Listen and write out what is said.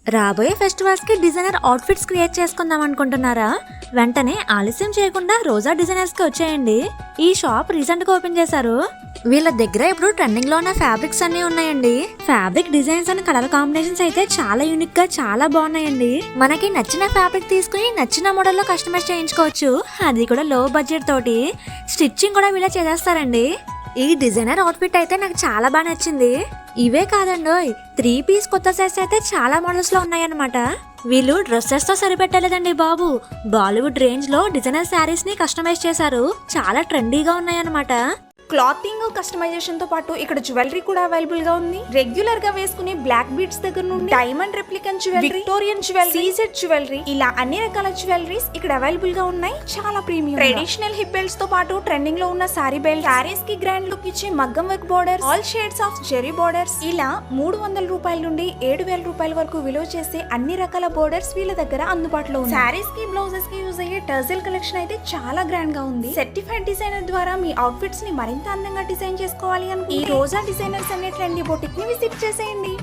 రాబోయే ఫెస్టివల్స్ కి designer outfits create చేసుకుందాం అనుకుంటున్నారా? వెంటనే ఆలస్యం చేయకుండా రోజా డిజైనర్స్ కి వచ్చేయండి. ఈ షాప్ రీసెంట్ గా ఓపెన్ చేశారు. వీళ్ళ దగ్గర ఇప్పుడు ట్రెండింగ్ లో ఉన్న ఫ్యాబ్రిక్స్ అన్ని ఉన్నాయండి. Fabric designs and colour combinations అయితే చాలా యూనిక్ గా చాలా బాగున్నాయండి. మనకి నచ్చిన ఫ్యాబ్రిక్ తీసుకుని నచ్చిన మోడల్ లో కస్టమైజ్ చేయించుకోవచ్చు. అది కూడా లో బడ్జెట్ తోటి. స్టిచ్చింగ్ కూడా వీళ్ళే చేసేస్తారండి. ఈ డిజైనర్ అవుట్ఫిట్ అయితే నాకు చాలా బాగా నచ్చింది. ఇవే కాదండి, 3 పీస్ కొత్త సెట్స్ అయితే చాలా మోడల్స్ లో ఉన్నాయన్నమాట. వీళ్ళు డ్రెస్సెస్ తో సరిపెట్టలేదండి బాబు, బాలీవుడ్ రేంజ్ లో డిజైనర్ శారీస్ ని కస్టమైజ్ చేశారు. చాలా ట్రెండీగా ఉన్నాయన్నమాట. క్లాతింగ్ కస్టమైజేషన్ తో పాటు ఇక్కడ జ్యువెలరీ కూడా అవైలబుల్ గా ఉంది. రెగ్యులర్ గా వేసుకునే బ్లాక్ బీడ్స్ దగ్గర నుండి diamond replica jewellery, Victorian jewellery, CZ jewellery, ఇలా అన్ని రకాల జ్యువెలరీస్ ఇక్కడ అవైలబుల్ గా ఉన్నాయి. చాలా ప్రీమియం. ట్రెడిషనల్ హిప్ బెల్ట్స్ తో పాటు ట్రెండింగ్ లో ఉన్న సారీ బెల్ట్, సారీస్ కి గ్రాండ్ లుక్ ఇచ్చే మగ్గం work borders, all shades of zari borders, ఇలా 300 రూపాయల నుండి 7000 రూపాయల వరకు విలువ చేసే అన్ని రకాల బోర్డర్స్ వీళ్ళ దగ్గర అందుబాటులో ఉన్నాయి. సారీస్ కి బ్లౌజెస్ కి యూజ్ అయ్యే టర్జల్ కలెక్షన్ అయితే చాలా గ్రాండ్ గా ఉంది. సర్టిఫైడ్ డిజైనర్ ద్వారా మీ అవుట్ఫిట్స్ ని మరింత అందంగా డిజైన్ చేసుకోవాలి అనుకుంటే ఈ రోజా డిజైనర్స్ అనే ట్రెండీ బొటిక్ ని విజిట్ చేసేయండి.